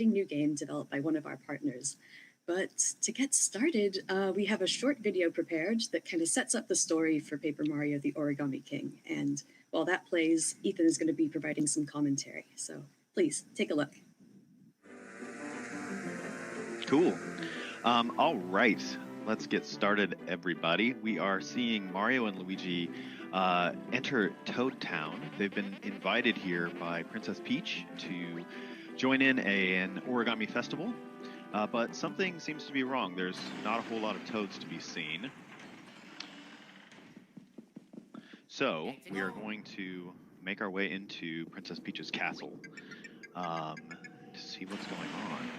new game developed by one of our partners. But to get started, we have a short video prepared that kind of sets up the story for Paper Mario: The Origami King. And while that plays, Ethan is going to be providing some commentary. So please take a look. Cool. All right, let's get started, everybody. We are seeing Mario and Luigi enter Toad Town. They've been invited here by Princess Peach to join in an origami festival, but something seems to be wrong. There's not a whole lot of toads to be seen. So we are going to make our way into Princess Peach's castle to see what's going on.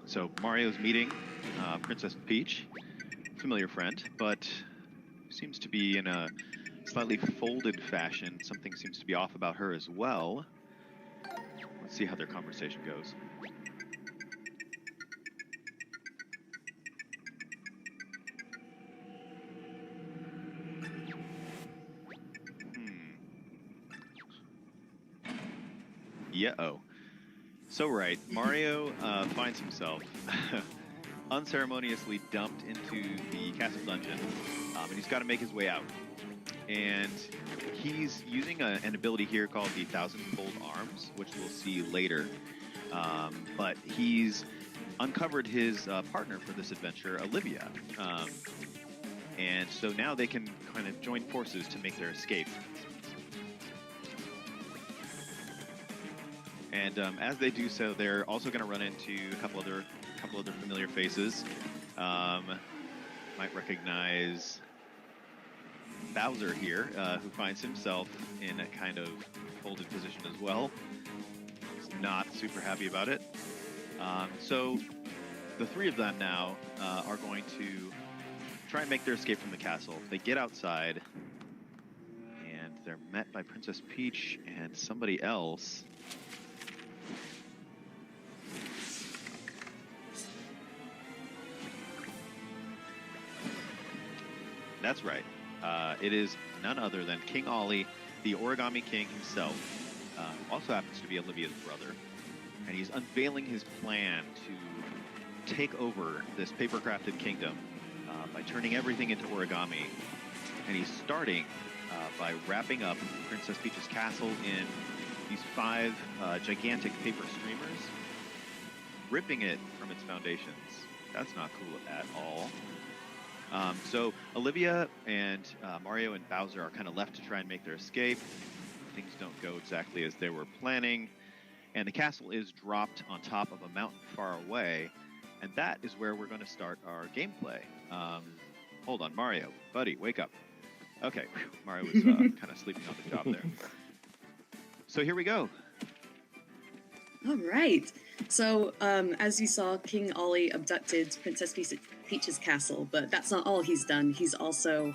So Mario's meeting Princess Peach, familiar friend, but seems to be in a slightly folded fashion. Something seems to be off about her as well. Let's see how their conversation goes. Yeah-oh. So right, Mario finds himself unceremoniously dumped into the castle dungeon, and he's got to make his way out. And he's using an ability here called the Thousand-Fold Arms, which we'll see later. But he's uncovered his partner for this adventure, Olivia. And so now they can kind of join forces to make their escape. And as they do so, they're also going to run into a couple other familiar faces. Might recognize Bowser here, who finds himself in a kind of folded position as well. He's not super happy about it. So the three of them now are going to try and make their escape from the castle. They get outside, and they're met by Princess Peach and somebody else. That's right. It is none other than King Ollie, the Origami King himself, who also happens to be Olivia's brother. And he's unveiling his plan to take over this paper-crafted kingdom by turning everything into origami. And he's starting by wrapping up Princess Peach's castle in these 5 gigantic paper streamers, ripping it from its foundations. That's not cool at all. So Olivia and Mario and Bowser are kind of left to try and make their escape. Things don't go exactly as they were planning, and the castle is dropped on top of a mountain far away, and that is where we're going to start our gameplay. Hold on, Mario, buddy, wake up. Okay, Mario was kind of sleeping on the job there. So here we go. All right. So, as you saw, King Ollie abducted Princess Peach's castle, but that's not all he's done. He's also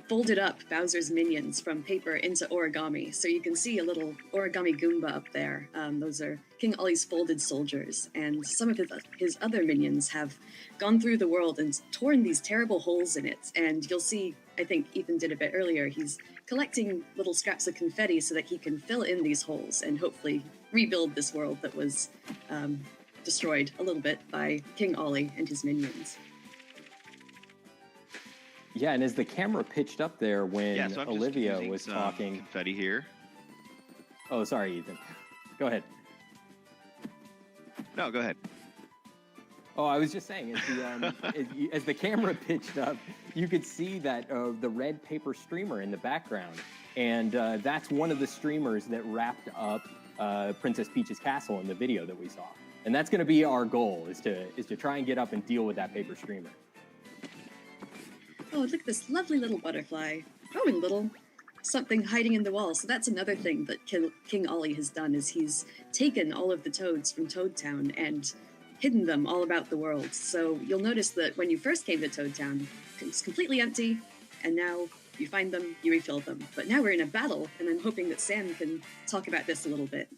folded up Bowser's minions from paper into origami. So you can see a little origami goomba up there. Those are King Ollie's folded soldiers, and some of his other minions have gone through the world and torn these terrible holes in it. And you'll see, I think Ethan did a bit earlier, he's collecting little scraps of confetti so that he can fill in these holes and hopefully rebuild this world that was destroyed a little bit by King Ollie and his minions. Yeah, and as the camera pitched up there when so Olivia was talking... confetti here. Oh, sorry, Ethan. Go ahead. No, go ahead. Oh, I was just saying, as the camera pitched up, you could see that the red paper streamer in the background. And that's one of the streamers that wrapped up Princess Peach's castle in the video that we saw. And that's going to be our goal, is to try and get up and deal with that paper streamer. Oh, look at this lovely little butterfly. Oh, and little something hiding in the wall. So that's another thing that King Ollie has done, is he's taken all of the toads from Toad Town and hidden them all about the world. So you'll notice that when you first came to Toad Town, it's completely empty, and now you find them, you refill them. But now we're in a battle, and I'm hoping that Sam can talk about this a little bit.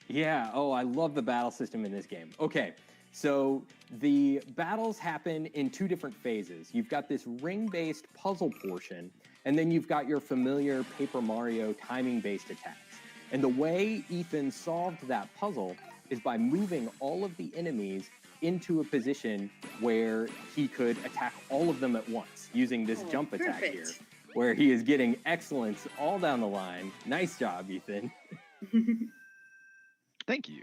Yeah, oh, I love the battle system in this game. Okay, so the battles happen in 2 different phases. You've got this ring-based puzzle portion, And then you've got your familiar Paper Mario timing-based attacks. And the way Ethan solved that puzzle is by moving all of the enemies into a position where he could attack all of them at once using this jump attack here, where he is getting excellence all down the line. Nice job, Ethan. Thank you.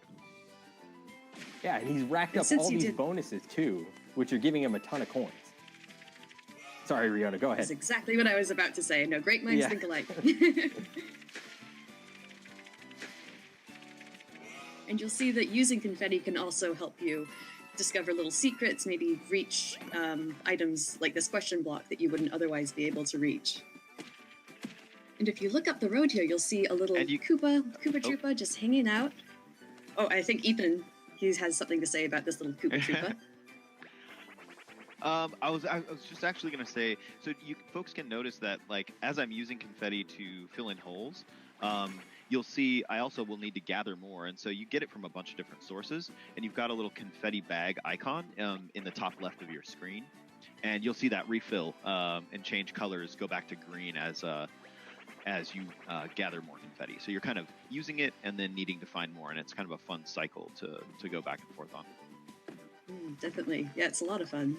Yeah, and he's racked up all these bonuses too, which are giving him a ton of coins. Sorry, Riona, go ahead. That's exactly what I was about to say. No, great minds think alike. And you'll see that using confetti can also help you discover little secrets, maybe reach items like this question block that you wouldn't otherwise be able to reach. And if you look up the road here, you'll see a little Koopa Troopa just hanging out. Oh, I think Ethan, he has something to say about this little Koopa Troopa. I was just actually going to say, so you folks can notice that, like, as I'm using confetti to fill in holes, you'll see I also will need to gather more, and so you get it from a bunch of different sources, and you've got a little confetti bag icon in the top left of your screen, and you'll see that refill and change colors, go back to green as you gather more confetti. So you're kind of using it and then needing to find more, and it's kind of a fun cycle to go back and forth on. Definitely. Yeah, it's a lot of fun.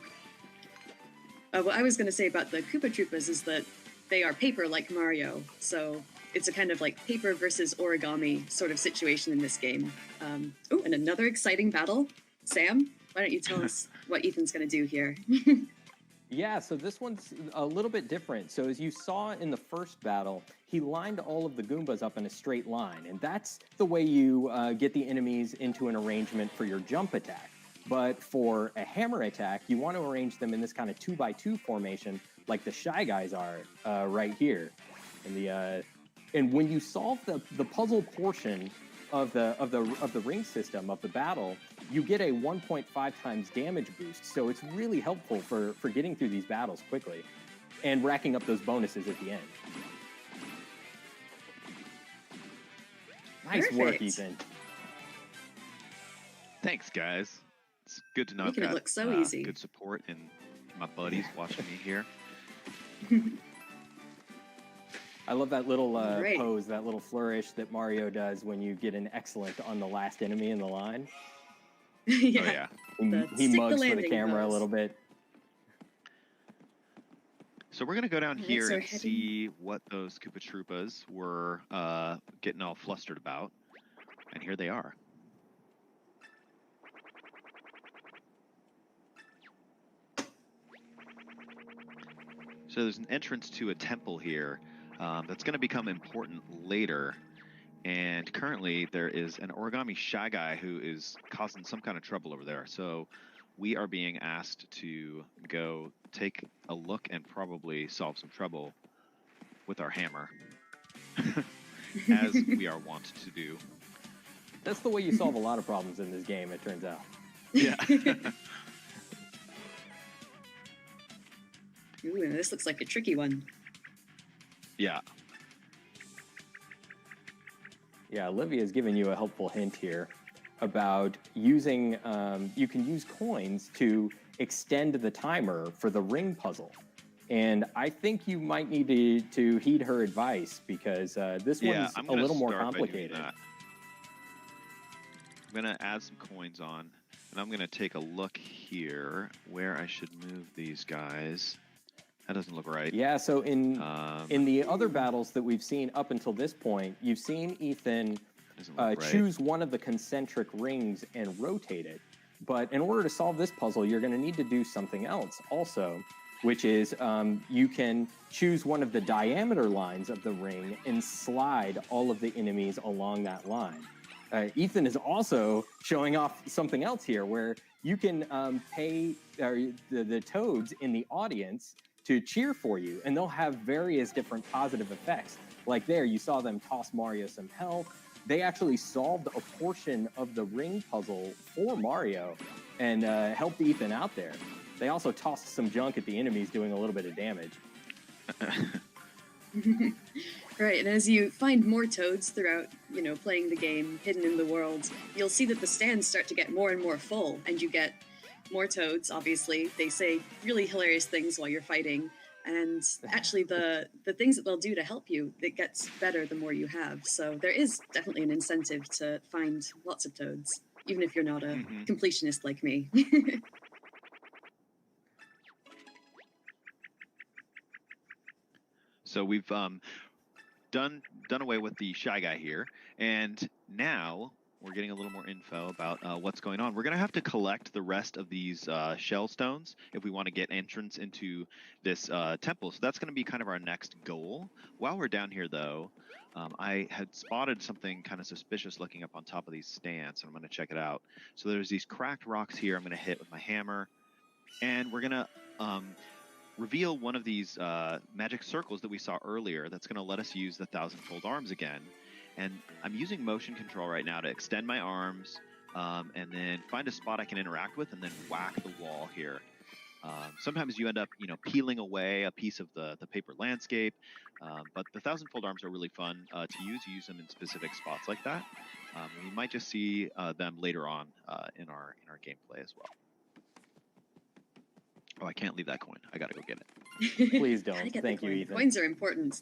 What I was going to say about the Koopa Troopas is that they are paper like Mario, so it's a kind of like paper versus origami sort of situation in this game. Oh, and another exciting battle. Sam, why don't you tell us what Ethan's going to do here? Yeah, so this one's a little bit different. So as you saw in the first battle, he lined all of the Goombas up in a straight line, and that's the way you get the enemies into an arrangement for your jump attack. But for a hammer attack, you want to arrange them in this kind of 2x2 formation, like the Shy Guys are right here. And when you solve the puzzle portion of the ring system of the battle, you get a 1.5 times damage boost. So it's really helpful for getting through these battles quickly and racking up those bonuses at the end. Nice work, Ethan. Thanks, guys. It's good to know Making it look so easy. Good support and my buddies watching me here. I love that little pose, that little flourish that Mario does when you get an excellent on the last enemy in the line. Yeah. Oh, yeah. He mugs for the camera a little bit. So we're going to go down here and see what those Koopa Troopas were getting all flustered about. And here they are. So there's an entrance to a temple here that's going to become important later. And currently there is an Origami Shy Guy who is causing some kind of trouble over there. So we are being asked to go take a look and probably solve some trouble with our hammer, as we are wont to do. That's the way you solve a lot of problems in this game, it turns out. Yeah. Ooh, and this looks like a tricky one. Yeah. Yeah, Olivia's giving you a helpful hint here about using, you can use coins to extend the timer for the ring puzzle. And I think you might need to heed her advice because this one's a little more complicated. I'm going to add some coins on, and I'm going to take a look here where I should move these guys. That doesn't look right. Yeah, so in the other battles that we've seen up until this point, you've seen Ethan choose one of the concentric rings and rotate it. But in order to solve this puzzle, you're going to need to do something else also, which is you can choose one of the diameter lines of the ring and slide all of the enemies along that line. Ethan is also showing off something else here where you can pay the toads in the audience to cheer for you, and they'll have various different positive effects. Like there, you saw them toss Mario some health. They actually solved a portion of the ring puzzle for Mario and helped Ethan out there. They also tossed some junk at the enemies, doing a little bit of damage. Right, and as you find more toads throughout, playing the game, hidden in the world, you'll see that the stands start to get more and more full, and you get more toads, obviously. They say really hilarious things while you're fighting, And actually, the things that they'll do to help you, it gets better the more you have. So there is definitely an incentive to find lots of toads, even if you're not a completionist like me. So we've done away with the shy guy here, and now we're getting a little more info about what's going on. We're going to have to collect the rest of these shell stones if we want to get entrance into this temple. So that's going to be kind of our next goal. While we're down here, though, I had spotted something kind of suspicious looking up on top of these stands, and I'm going to check it out. So there's these cracked rocks here I'm going to hit with my hammer, and we're going to reveal one of these magic circles that we saw earlier that's going to let us use the thousand-fold arms again. And I'm using motion control right now to extend my arms and then find a spot I can interact with and then whack the wall here. Sometimes you end up, peeling away a piece of the paper landscape, but the thousand-fold arms are really fun to use. You use them in specific spots like that. We might just see them later on in our gameplay as well. Oh, I can't leave that coin. I gotta go get it. Please don't. Thank you, Ethan. Coins are important.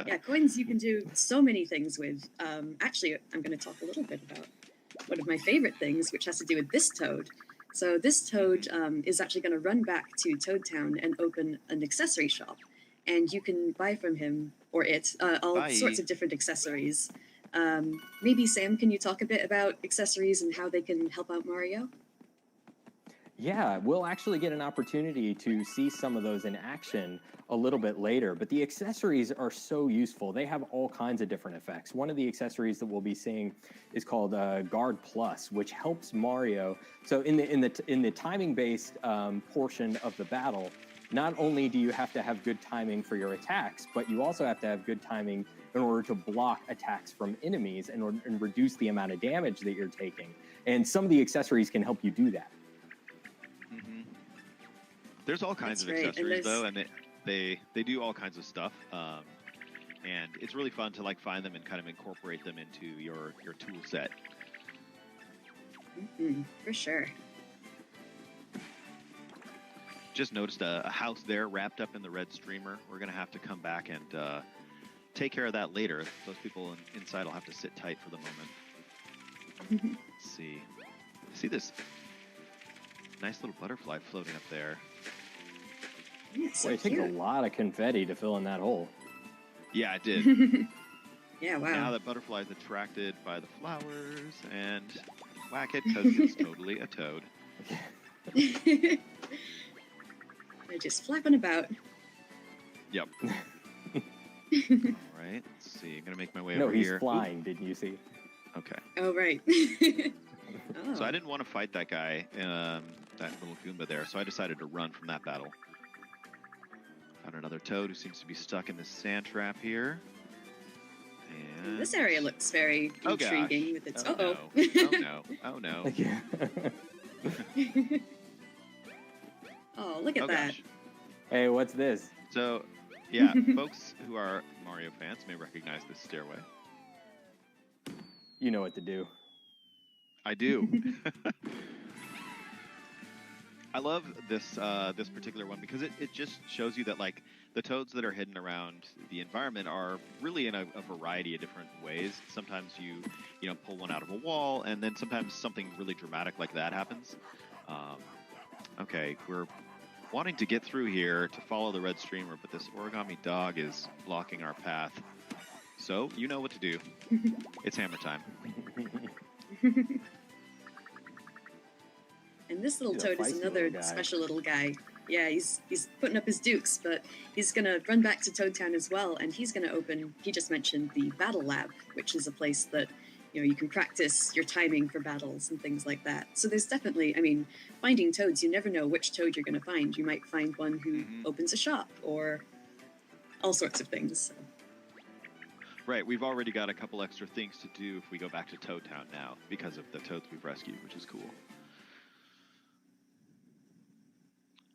Yeah, coins you can do so many things with. Actually, I'm going to talk a little bit about one of my favorite things, which has to do with this toad. So this toad is actually going to run back to Toad Town and open an accessory shop. And you can buy from him, or it, all sorts of different accessories. Maybe, Sam, can you talk a bit about accessories and how they can help out Mario? Yeah, we'll actually get an opportunity to see some of those in action a little bit later, but the accessories are so useful. They have all kinds of different effects. One of the accessories that we'll be seeing is called Guard Plus, which helps Mario. So in the timing-based portion of the battle, not only do you have to have good timing for your attacks, but you also have to have good timing in order to block attacks from enemies and reduce the amount of damage that you're taking. And some of the accessories can help you do that. There's all kinds of accessories though, and they do all kinds of stuff, and it's really fun to find them and kind of incorporate them into your tool set. For sure. Just noticed a house there wrapped up in the red streamer. We're gonna have to come back and take care of that later. Those people inside will have to sit tight for the moment. Let's see. See this nice little butterfly floating up there. So it takes a lot of confetti to fill in that hole. Yeah, it did. Yeah, wow. Now that butterfly is attracted by the flowers and whack it because it's totally a toad. They're just flapping about. Yep. All right, let's see. I'm going to make my way over here. No, he's flying, didn't you see? Okay. Oh, right. So I didn't want to fight that guy, that little Goomba there, so I decided to run from that battle. Found another toad who seems to be stuck in this sand trap here. And this area looks very intriguing with its... No. Oh no. Oh, look at that. Gosh. Hey, what's this? So, yeah, folks who are Mario fans may recognize this stairway. You know what to do. I do. I love this this particular one because it just shows you that the toads that are hidden around the environment are really in a variety of different ways. Sometimes you pull one out of a wall, and then sometimes something really dramatic like that happens. Okay, we're wanting to get through here to follow the red streamer, but this origami dog is blocking our path. So you know what to do. It's hammer time. And this little toad is another special little guy. Yeah, he's putting up his dukes, but he's going to run back to Toad Town as well, and he's going to open, he just mentioned, the Battle Lab, which is a place that, you can practice your timing for battles and things like that. So there's definitely, finding toads, you never know which toad you're going to find. You might find one who opens a shop or all sorts of things. So. Right, we've already got a couple extra things to do if we go back to Toad Town now because of the toads we've rescued, which is cool.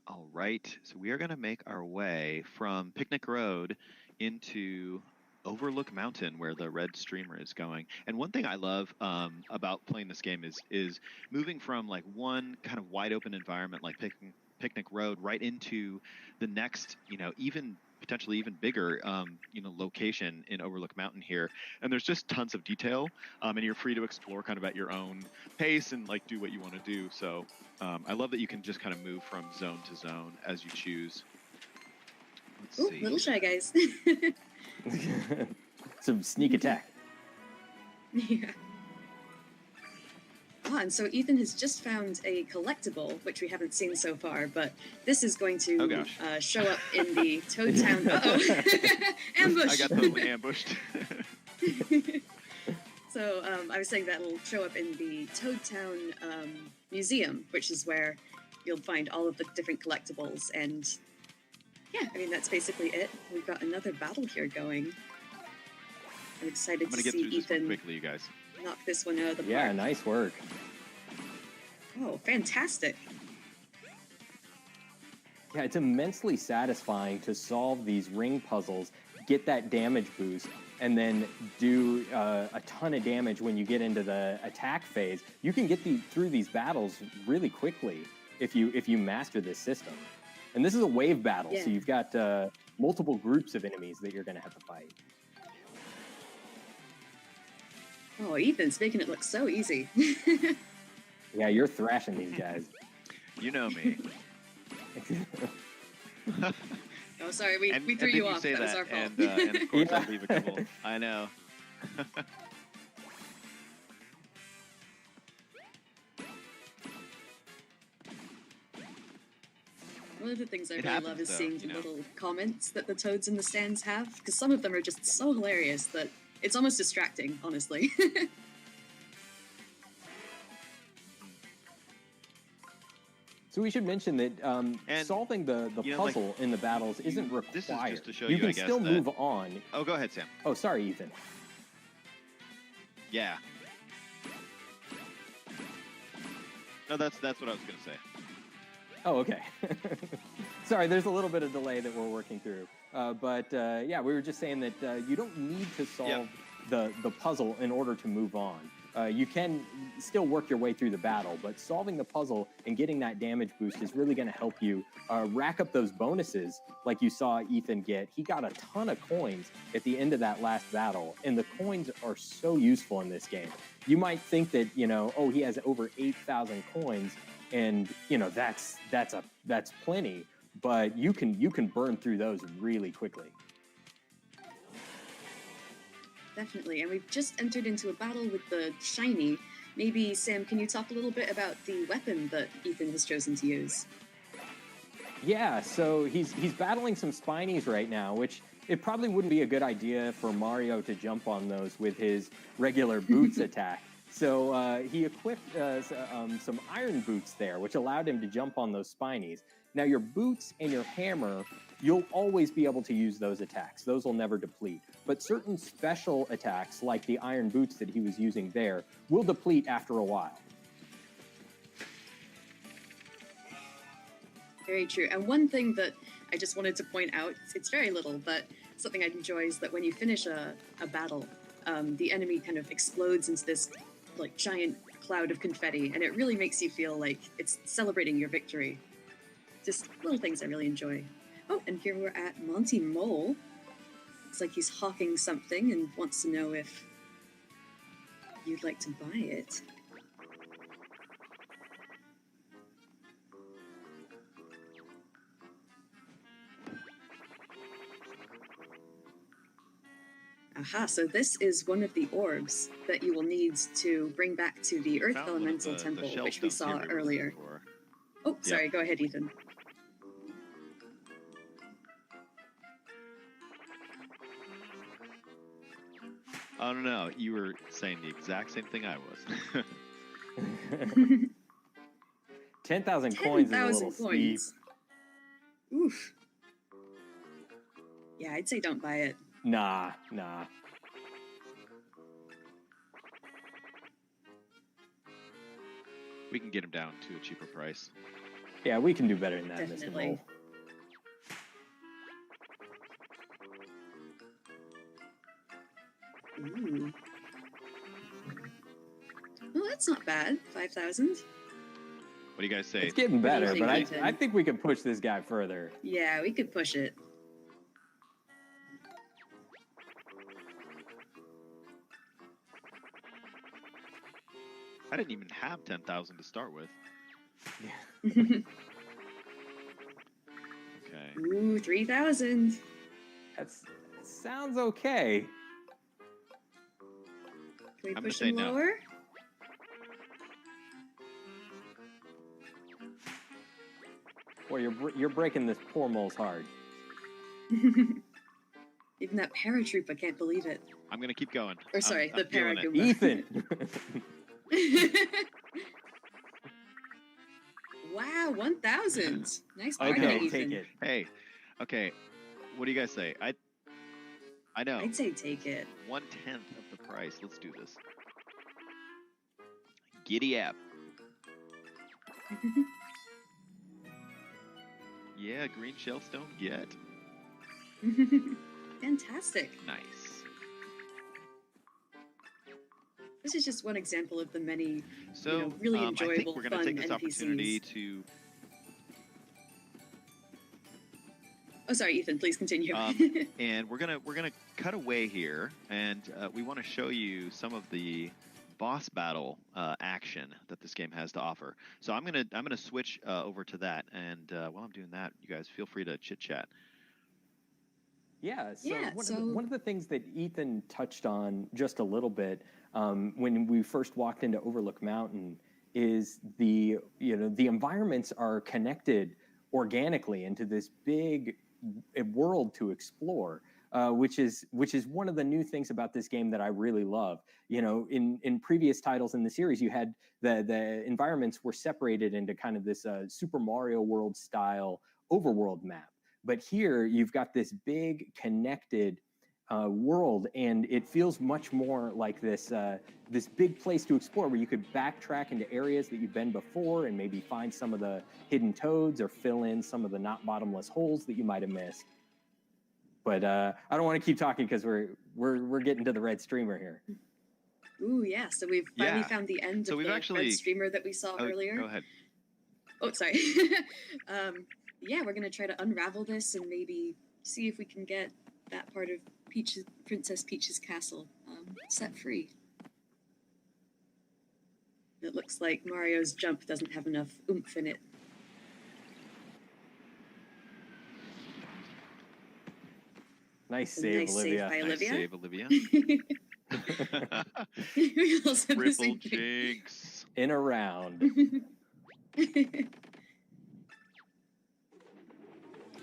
All right, so we are going to make our way from Picnic Road into Overlook Mountain, where the red streamer is going. And one thing I love about playing this game is moving from one kind of wide open environment like Picnic Road right into the next, even potentially even bigger, location in Overlook Mountain here. And there's just tons of detail, and you're free to explore kind of at your own pace and like do what you want to do. So I love that you can just kind of move from zone to zone as you choose. Let's see. Little Shy Guys. Some sneak attack. Yeah. And so Ethan has just found a collectible, which we haven't seen so far, but this is going to show up in the Toad Town. Uh-oh. Ambush! I got totally ambushed. So I was saying that it'll show up in the Toad Town Museum, which is where you'll find all of the different collectibles. And yeah, I mean, that's basically it. We've got another battle here going. I'm excited to see Ethan quickly, you guys. Knock this one out of the park. Yeah, nice work. Oh, fantastic. Yeah, it's immensely satisfying to solve these ring puzzles, get that damage boost, and then do a ton of damage when you get into the attack phase. You can get through these battles really quickly if you master this system. And this is a wave battle, so you've got multiple groups of enemies that you're going to have to fight. Oh, Ethan's making it look so easy. Yeah, you're thrashing these guys. You know me. Oh, sorry, we threw you off. That was our fault. And of course, I'll leave a couple. I know. One of the things I really love is seeing the little comments that the toads in the stands have, because some of them are just so hilarious that it's almost distracting, honestly. So we should mention that solving the puzzle in the battles isn't required. This is just to show you can still move on. Oh, go ahead, Sam. Oh, sorry, Ethan. Yeah. No, that's what I was going to say. Oh, okay. Sorry, there's a little bit of delay that we're working through. Yeah, we were just saying that you don't need to solve the puzzle in order to move on. You can still work your way through the battle, but solving the puzzle and getting that damage boost is really going to help you rack up those bonuses like you saw Ethan get. He got a ton of coins at the end of that last battle, and the coins are so useful in this game. You might think that, he has over 8,000 coins, and, that's plenty, but you can burn through those really quickly. Definitely, and we've just entered into a battle with the shiny. Maybe, Sam, can you talk a little bit about the weapon that Ethan has chosen to use? Yeah, so he's battling some Spinies right now, which it probably wouldn't be a good idea for Mario to jump on those with his regular boots attack. So he equipped some iron boots there, which allowed him to jump on those Spinies. Now your boots and your hammer, you'll always be able to use those attacks. Those will never deplete. But certain special attacks, like the iron boots that he was using there, will deplete after a while. Very true. And one thing that I just wanted to point out, it's very little, but something I enjoy is that when you finish a battle, the enemy kind of explodes into this like giant cloud of confetti, and it really makes you feel like it's celebrating your victory. Just little things I really enjoy. Oh, and here we're at Monty Mole. Looks like he's hawking something and wants to know if you'd like to buy it. Aha, so this is one of the orbs that you will need to bring back to the Earth Elemental Temple, which we saw earlier. Oh, sorry, go ahead, Ethan. I don't know. You were saying the exact same thing I was. 10,000 coins is a little steep. Oof. Yeah, I'd say don't buy it. Nah. We can get him down to a cheaper price. Yeah, we can do better than that. Definitely. Mr. Mole. Ooh. Well, that's not bad. 5,000. What do you guys say? It's getting What do you better, think, but Ethan? I think we can push this guy further. Yeah, we could push it. I didn't even have 10,000 to start with. Yeah. Okay. Ooh, 3,000. That sounds okay. Can we I'm gonna push say him no. lower? Boy, you're breaking this poor mole's heart. Even that paratroop, I can't believe it. I'm gonna keep going. Or sorry, I'm the feeling it. Paragoomba. Ethan. Wow, 1,000. Nice Okay, bargain, Okay, Ethan. take it. Hey, okay. What do you guys say? I know. I'd say take it. 1/10 of the price. Let's do this. Giddy up. Yeah, green shellstone. Get. Fantastic. Nice. This is just one example of the many So, really I think enjoyable, we're gonna fun take this NPCs. opportunity to. Oh, sorry, Ethan. Please continue. And we're gonna cut away here, and we want to show you some of the boss battle action that this game has to offer. So I'm gonna switch over to that, and while I'm doing that, you guys feel free to chit chat. Yeah, so, Yeah, one of the things that Ethan touched on just a little bit when we first walked into Overlook Mountain is the environments are connected organically into this big world to explore, which is one of the new things about this game that I really love. In previous titles in the series, you had the environments were separated into kind of this Super Mario World style overworld map. But here you've got this big connected world, and it feels much more like this big place to explore where you could backtrack into areas that you've been before and maybe find some of the hidden toads or fill in some of the not bottomless holes that you might have missed. But I don't want to keep talking because we're getting to the red streamer here. Ooh, yeah. So we've finally found the end So of we've the actually- red streamer that we saw earlier. Go ahead. Oh, sorry. Yeah, we're gonna try to unravel this and maybe see if we can get that part of Princess Peach's castle set free. It looks like Mario's jump doesn't have enough oomph in it. Nice A save, nice Olivia. save by Nice Olivia. save, Olivia. We all said the same Triple thing. jinx. In a round.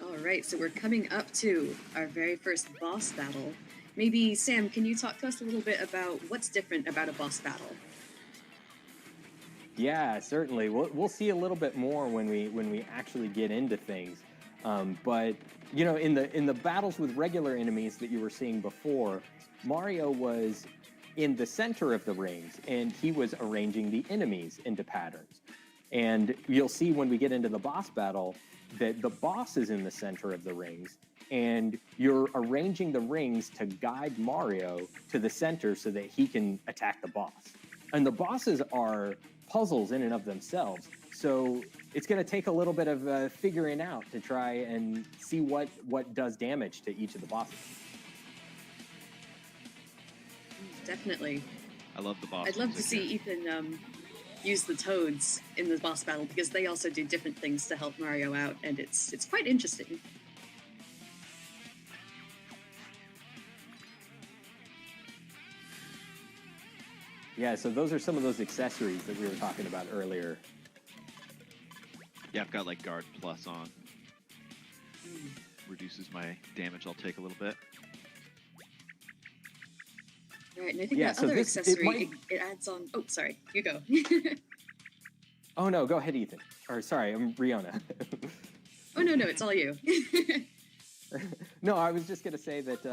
All right, so we're coming up to our very first boss battle. Maybe, Sam, can you talk to us a little bit about what's different about a boss battle? Yeah, certainly. We'll see a little bit more when we actually get into things. But in the battles with regular enemies that you were seeing before, Mario was in the center of the rings, and he was arranging the enemies into patterns. And you'll see when we get into the boss battle that the boss is in the center of the rings, and you're arranging the rings to guide Mario to the center so that he can attack the boss. And the bosses are puzzles in and of themselves, so it's going to take a little bit of figuring out to try and see what does damage to each of the bosses. Definitely. I love the boss. I'd love to music see here. Ethan use the toads in the boss battle because they also do different things to help Mario out, and it's quite interesting. Yeah, so those are some of those accessories that we were talking about earlier. Yeah, I've got like guard plus on. Reduces my damage I'll take a little bit. Right, and I think Yeah, that so other this- accessory, it adds on... Oh, sorry, you go. Oh no, go ahead, Ethan. Or sorry, I'm Riona. Oh, no, it's all you. No, I was just going to say that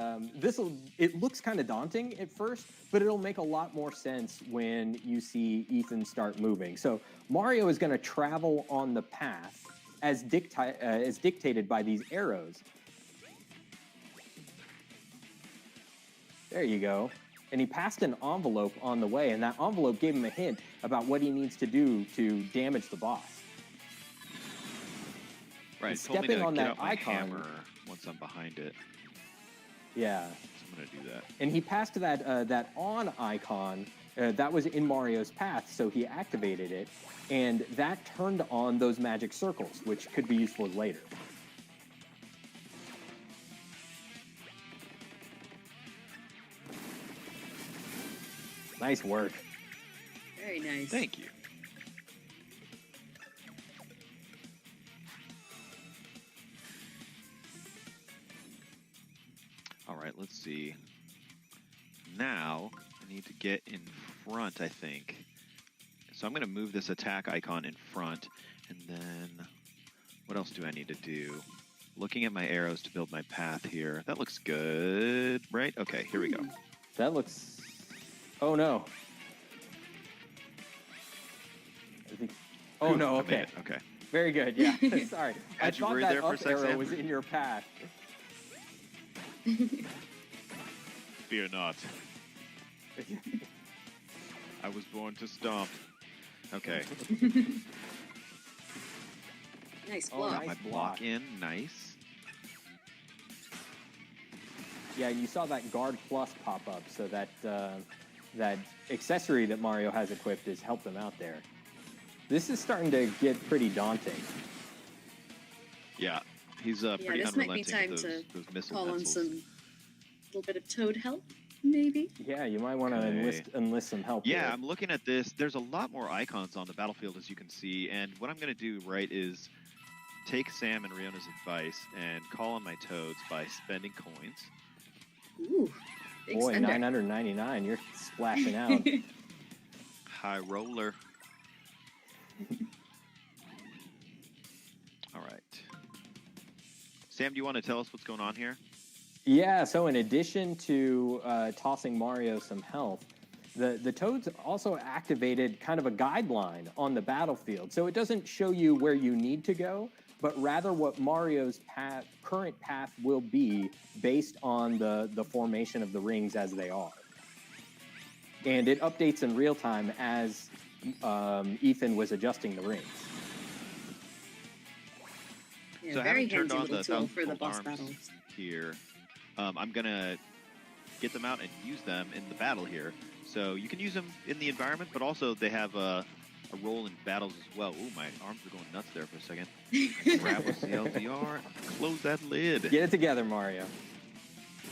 it looks kind of daunting at first, but it'll make a lot more sense when you see Ethan start moving. So Mario is going to travel on the path as dictated by these arrows. There you go. And he passed an envelope on the way, and that envelope gave him a hint about what he needs to do to damage the boss. Right. And It told me stepping to on get that out my icon. hammer once I'm behind it. Yeah. So I'm gonna do that. And he passed that on icon that was in Mario's path, so he activated it, and that turned on those magic circles, which could be useful later. Nice work. Very nice. Thank you. All right, let's see. Now, I need to get in front, I think. So I'm going to move this attack icon in front, and then what else do I need to do? Looking at my arrows to build my path here. That looks good, right? Okay, here we go. That looks... Oh, no. I think... Oh, no, I made okay. it, okay. Very good, yeah. Sorry. I Had you thought worried that there for a up sec, arrow Sam? was in your path. Fear not. I was born to stomp. Okay. Nice Oh, block. Got my Nice block block. in. Nice. Yeah, you saw that Guard Plus pop up, so that that accessory that Mario has equipped has helped him out there. This is starting to get pretty daunting. Yeah, he's pretty this might be unrelenting time with to those missile Call on pencils. some little bit of Toad help, maybe. Yeah, you might want to Okay. enlist some help. Yeah, here. I'm looking at this. There's a lot more icons on the battlefield, as you can see. And what I'm going to do, right, is take Sam and Riona's advice and call on my toads by spending coins. Ooh, big Boy, spender. 999, you're splashing out. High roller. All right. Sam, do you want to tell us what's going on here? Yeah, so in addition to tossing Mario some health, the Toads also activated kind of a guideline on the battlefield. So it doesn't show you where you need to go, but rather what Mario's current path will be based on the formation of the rings as they are. And it updates in real time as Ethan was adjusting the rings. Yeah, So very having turned handy on little the tool for the thousand-fold boss arms battles. here, I'm going to get them out and use them in the battle here. So you can use them in the environment, but also they have a role in battles as well. Ooh, my arms are going nuts there for a second. Grab with the LDR, close that lid. Get it together, Mario.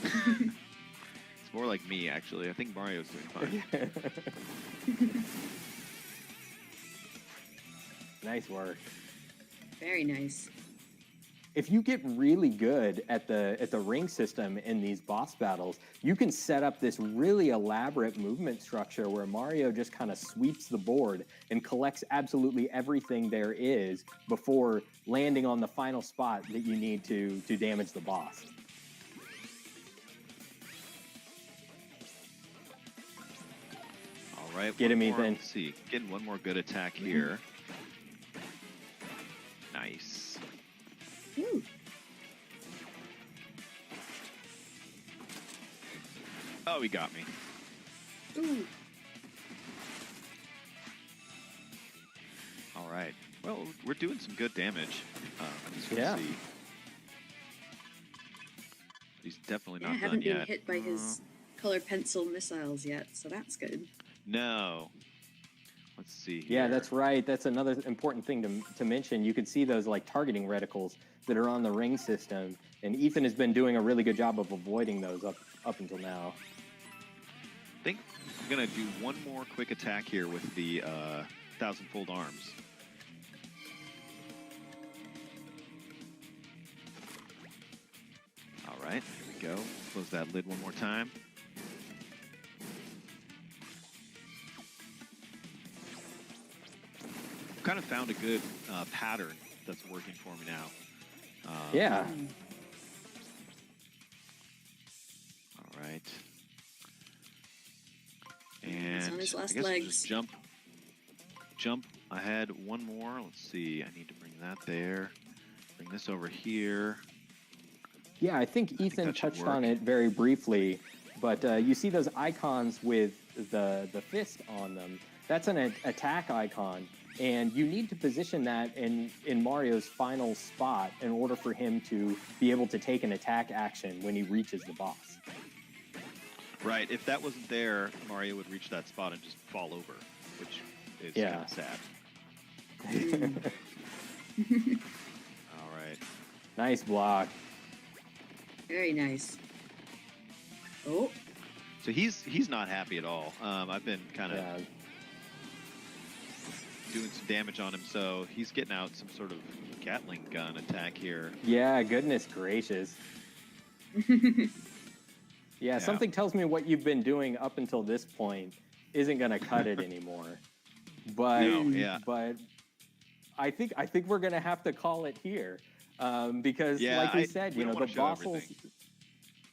It's more like me, actually. I think Mario's doing fine. Nice work. Very nice. If you get really good at the ring system in these boss battles, you can set up this really elaborate movement structure where Mario just kind of sweeps the board and collects absolutely everything there is before landing on the final spot that you need to damage the boss. All right. Get one him, more, Ethan. Let's see. Getting one more good attack here. Nice. Ooh. Oh, he got me. Ooh. All right. Well, we're doing some good damage. As you Yeah. can see. He's definitely Yeah, not haven't done been yet. hit by his colored pencil missiles yet, so that's good. No. Let's see Yeah, here. that's right. That's another important thing to mention. You can see those like targeting reticles that are on the ring system, and Ethan has been doing a really good job of avoiding those up until now. I think I'm going to do one more quick attack here with the thousand-fold arms. All right, here we go. Close that lid one more time. I've kind of found a good pattern that's working for me now. Yeah. All right. He's And on his last I guess we'll legs. just jump ahead one more. Let's see. I need to bring that there. Bring this over here. Yeah, I think Ethan that should touched on work. it very briefly, but you see those icons with the fist on them, that's an attack icon, and you need to position that in Mario's final spot in order for him to be able to take an attack action when he reaches the boss. Right. If that wasn't there, Mario would reach that spot and just fall over, which is kind of sad. All right. Nice block. Very nice. Oh. So he's not happy at all. I've been kind of doing some damage on him, so he's getting out some sort of Gatling gun attack here. Yeah, goodness gracious. Yeah, something tells me what you've been doing up until this point isn't going to cut it anymore. But but I think we're going to have to call it here because, like we said, you know, the bosses.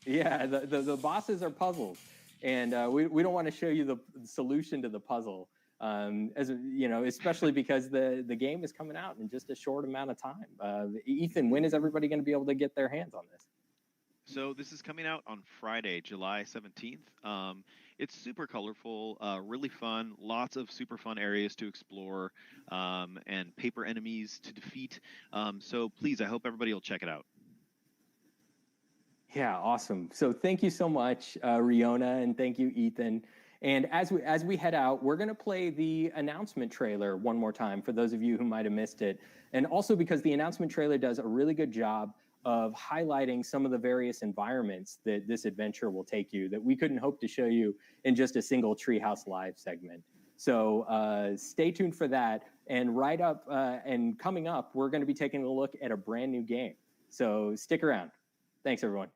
Yeah, the bosses are puzzles, and we don't want to show you the solution to the puzzle. As you know, especially because the game is coming out in just a short amount of time. Ethan, when is everybody going to be able to get their hands on this? So this is coming out on Friday, July 17th. It's super colorful, really fun, lots of super fun areas to explore, and paper enemies to defeat. So please, I hope everybody will check it out. Yeah, awesome. So thank you so much, Riona, and thank you, Ethan. And as we head out, we're going to play the announcement trailer one more time for those of you who might have missed it. And also because the announcement trailer does a really good job of highlighting some of the various environments that this adventure will take you that we couldn't hope to show you in just a single Treehouse Live segment. So stay tuned for that. And and coming up, we're going to be taking a look at a brand new game. So stick around. Thanks, everyone.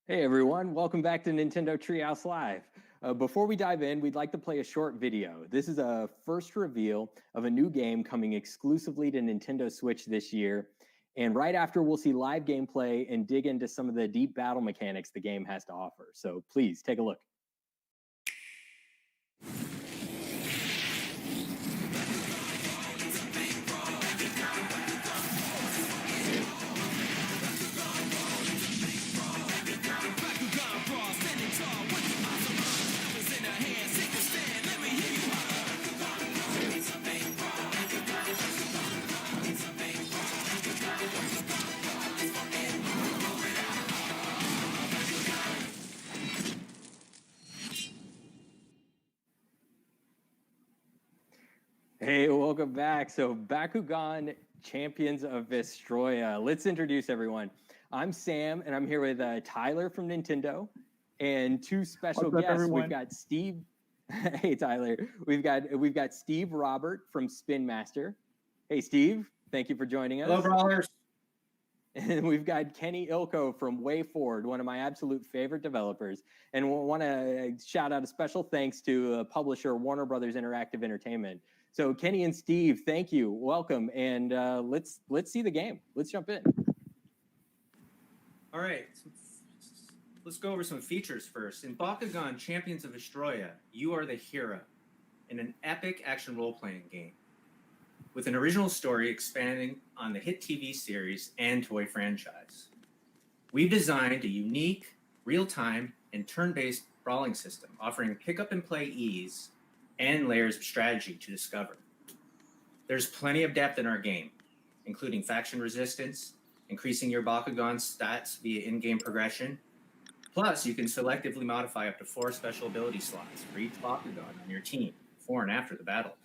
Hey everyone, welcome back to Nintendo Treehouse Live. Before we dive in, we'd like to play a short video. This is a first reveal of a new game coming exclusively to Nintendo Switch this year. And right after, we'll see live gameplay and dig into some of the deep battle mechanics the game has to offer. So please take a look. Hey, welcome back. So Bakugan, Champions of Vestroia. Let's introduce everyone. I'm Sam, and I'm here with Tyler from Nintendo, and two special guests. Everyone? We've got Steve. Hey, Tyler. We've got Steve Robert from Spin Master. Hey, Steve. Thank you for joining us. Hello, brawlers. And we've got Kenny Ilko from WayForward, one of my absolute favorite developers. And we want to shout out a special thanks to publisher Warner Brothers Interactive Entertainment. So Kenny and Steve, thank you, welcome, and let's see the game. Let's jump in. All right, let's go over some features first. In Bakugan Champions of Vestroia, you are the hero in an epic action role-playing game with an original story expanding on the hit TV series and toy franchise. We've designed a unique, real-time, and turn-based brawling system offering pick-up-and-play ease and layers of strategy to discover. There's plenty of depth in our game, including faction resistance, increasing your Bakugan stats via in-game progression. Plus, you can selectively modify up to 4 special ability slots for each Bakugan on your team, before and after the battle.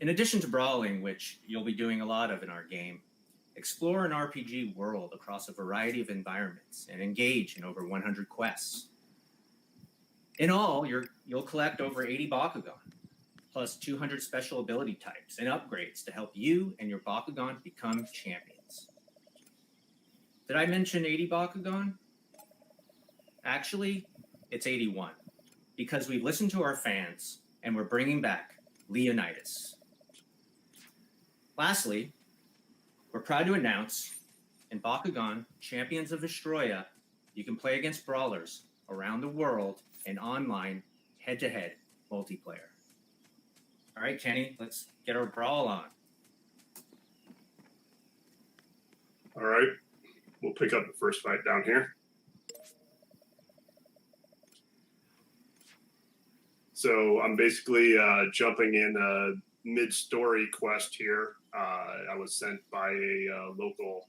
In addition to brawling, which you'll be doing a lot of in our game, explore an RPG world across a variety of environments and engage in over 100 quests. In all, you'll collect over 80 Bakugan, plus 200 special ability types and upgrades to help you and your Bakugan become champions. Did I mention 80 Bakugan? Actually, it's 81, because we've listened to our fans and we're bringing back Leonidas. Lastly, we're proud to announce in Bakugan Champions of Vestroia, you can play against brawlers around the world and online head-to-head multiplayer. All right, Kenny, let's get our brawl on. All right, we'll pick up the first fight down here. So I'm basically jumping in a mid-story quest here. I was sent by a local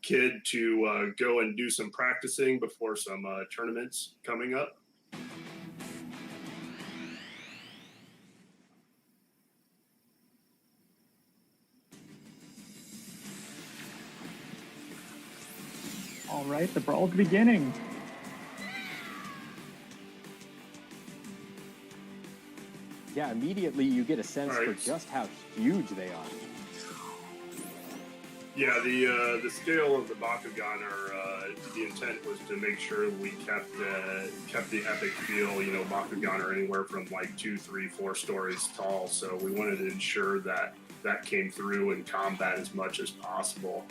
kid to go and do some practicing before some tournaments coming up. All right, the brawl's beginning. Yeah, immediately you get a sense for just how huge they are. Yeah, the scale of the Bakugan the intent was to make sure we kept the epic feel. You know, Bakugan are anywhere from like 2, 3, 4 stories tall, so we wanted to ensure that came through in combat as much as possible.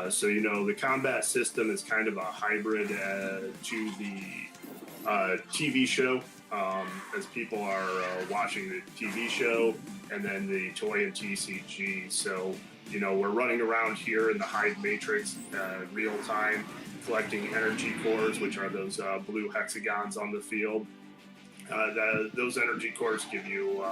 So you know, the combat system is kind of a hybrid to the TV show. As people are watching the TV show and then the toy and TCG. So, you know, we're running around here in the Hive Matrix real time, collecting energy cores, which are those blue hexagons on the field. Those energy cores give you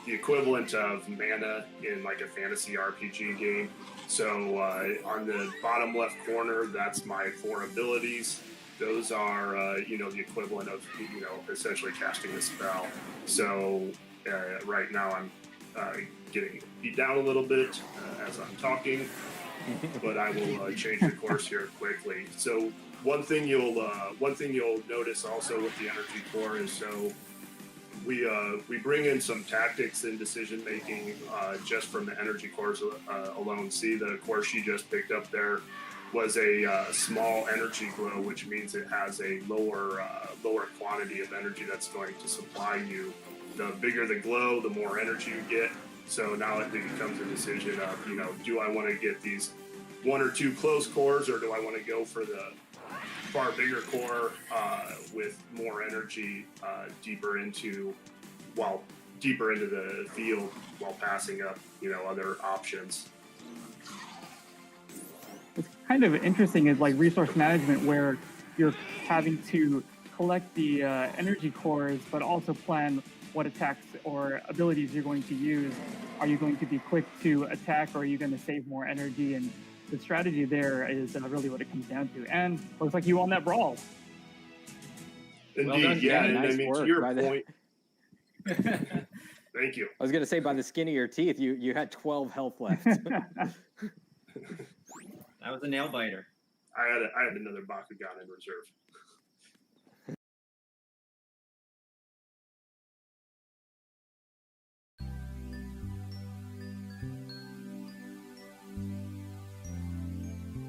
the equivalent of mana in like a fantasy RPG game. So on the bottom left corner, that's my 4 abilities. Those are, you know, the equivalent of, you know, essentially casting a spell. So right now I'm getting beat down a little bit as I'm talking, but I will change the course here quickly. So one thing you'll notice also with the energy core is so we bring in some tactics and decision making just from the energy cores alone. See the course she just picked up there. was a small energy glow, which means it has a lower quantity of energy that's going to supply you. The bigger the glow, the more energy you get. So now it becomes a decision of, you know, do I want to get these 1 or 2 close cores, or do I want to go for the far bigger core with more energy deeper into the field while passing up, you know, other options. What's kind of interesting is like resource management, where you're having to collect the energy cores, but also plan what attacks or abilities you're going to use. Are you going to be quick to attack, or are you going to save more energy? And the strategy there is really what it comes down to. And looks like you won that brawl. Indeed, Well done, yeah. Danny. And Nice I mean, to work your by the- point, thank you. I was going to say, by the skin of your teeth, you had 12 health left. That was a nail biter. I had another Bakugan in reserve.